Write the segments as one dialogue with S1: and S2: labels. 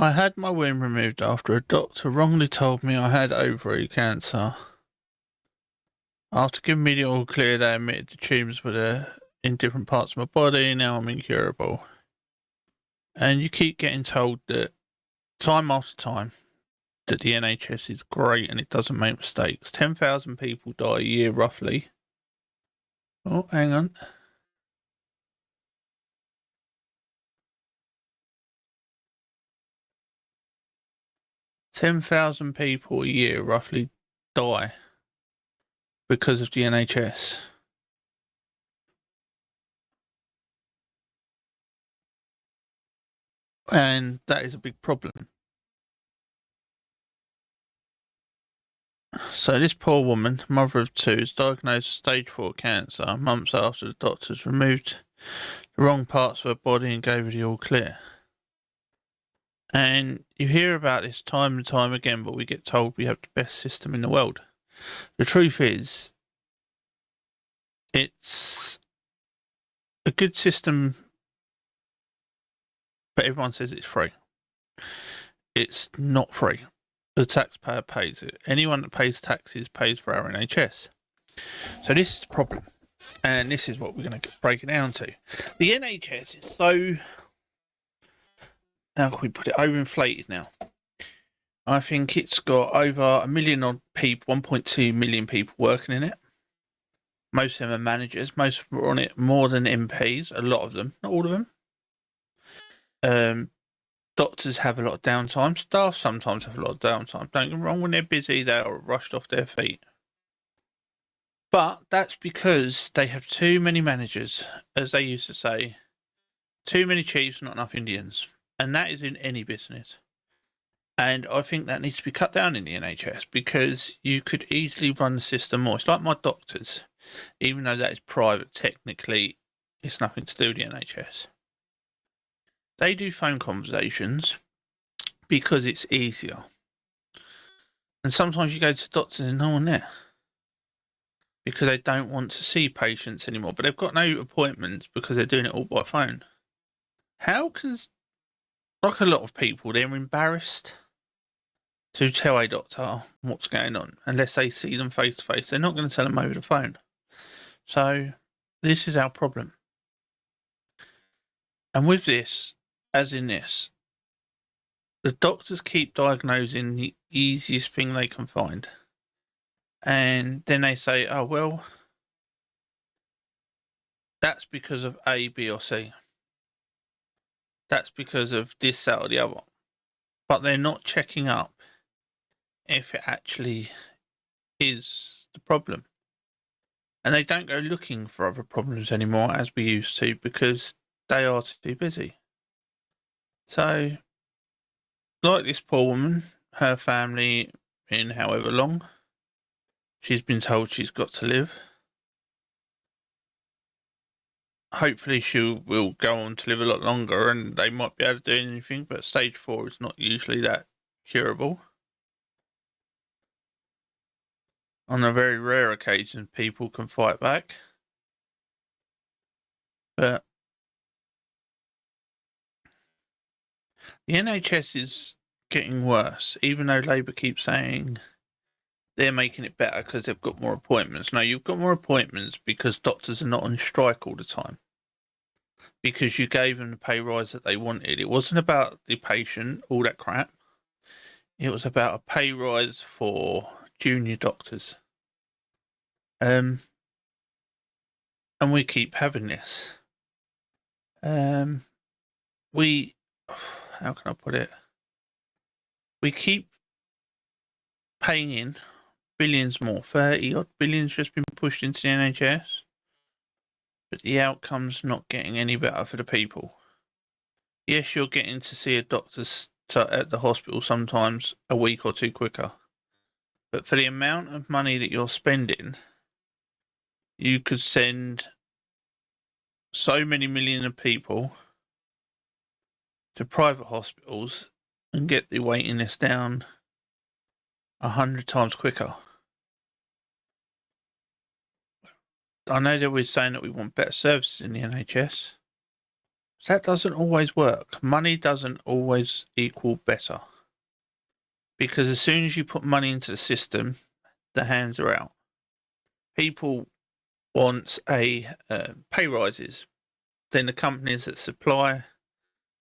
S1: I had my womb removed after a doctor wrongly told me I had ovary cancer. After giving me the all clear, they admitted the tumours were there in different parts of my body. Now I'm incurable. And you keep getting told that time after time that the NHS is great and it doesn't make mistakes. 10,000 people die a year roughly. Oh, hang on. $10,000 people a year roughly die because of the NHS. And that is a big problem. So this poor woman, mother of two, is diagnosed with stage 4 cancer months after the doctors removed the wrong parts of her body and gave her the all clear. And you hear about this time and time again, but we get told we have the best system in the world. The truth is, it's a good system, but everyone says it's free. It's not free. The taxpayer pays it. Anyone that pays taxes pays for our NHS. So this is the problem. And this is what we're going to break it down to. The NHS is so, how can we put it, overinflated now. I think it's got over 1 million odd people, 1.2 million people working in it. Most of them are managers. Most of them are on it more than MPs. A lot of them, not all of them. Doctors have a lot of downtime. Staff sometimes have a lot of downtime. Don't get me wrong, when they're busy, they are rushed off their feet. But that's because they have too many managers, as they used to say. Too many chiefs, not enough Indians. And that is in any business. And I think that needs to be cut down in the NHS because you could easily run the system more. It's like my doctors. Even though that is private, technically, it's nothing to do with the NHS. They do phone conversations because it's easier. And sometimes you go to doctors and no one there because they don't want to see patients anymore. But they've got no appointments because they're doing it all by phone. How can, like a lot of people, they're embarrassed to tell a doctor what's going on unless they see them face to face. They're not going to tell them over the phone. So this is our problem. And with this, as in this, the doctors keep diagnosing the easiest thing they can find. And then they say, oh, well, that's because of A, B, or C. That's because of this, that, or the other. But they're not checking up if it actually is the problem. And they don't go looking for other problems anymore as we used to because they are too busy. So, like this poor woman, her family, in however long, she's been told she's got to live. Hopefully she will go on to live a lot longer and they might be able to do anything, but stage 4 is not usually that curable. On a very rare occasion, people can fight back. But the NHS is getting worse, even though Labour keeps saying they're making it better because they've got more appointments. No, you've got more appointments because doctors are not on strike all the time. Because you gave them the pay rise that they wanted. It wasn't about the patient, all that crap. It was about a pay rise for junior doctors. And we keep having this. How can I put it? We keep paying in billions more. 30 odd billions just been pushed into the NHS. But the outcome's not getting any better for the people. Yes, you're getting to see a doctor at the hospital sometimes a week or two quicker. But for the amount of money that you're spending, you could send so many million of people to private hospitals and get the waiting list down 100 times quicker. I know that we're saying that we want better services in the NHS. So that doesn't always work. Money doesn't always equal better. Because as soon as you put money into the system, the hands are out. People want pay rises. Then the companies that supply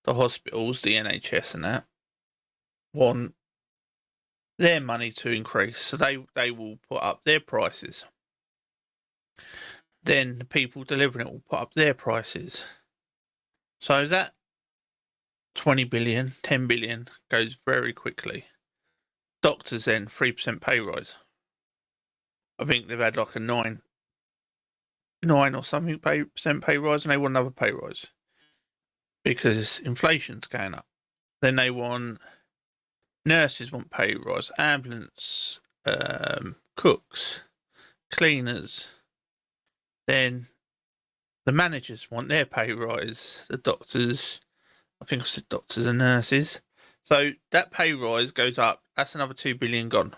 S1: the hospitals, the NHS and that, want their money to increase. So they will put up their prices. Then the people delivering it will put up their prices. So that 20 billion, 10 billion goes very quickly. Doctors then 3% pay rise. I think they've had like a 9 or something percent pay rise, and they want another pay rise because inflation's going up. Then they want nurses want pay rise, ambulance, cooks, cleaners. Then the managers want their pay rise. The doctors, I think I said doctors and nurses. So that pay rise goes up. That's another 2 billion gone.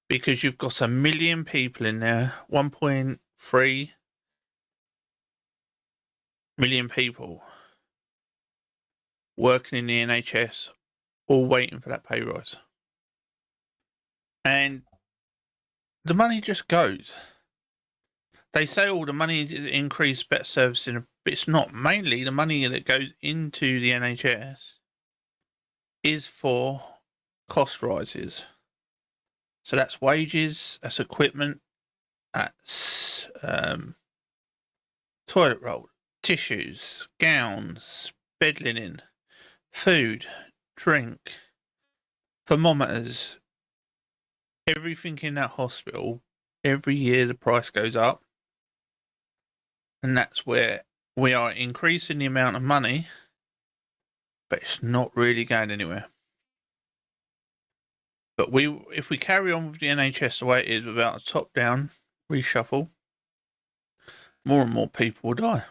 S1: Because you've got 1 million people in there, 1.3 million people working in the NHS, all waiting for that pay rise. And the money just goes. They say all the money increase better service, but it's not. Mainly the money that goes into the NHS is for cost rises. So that's wages, that's equipment, that's toilet roll, tissues, gowns, bed linen, food, drink, thermometers. Everything in that hospital, every year the price goes up. And that's where we are increasing the amount of money, but it's not really going anywhere. But if we carry on with the NHS the way it is without a top-down reshuffle, more and more people will die.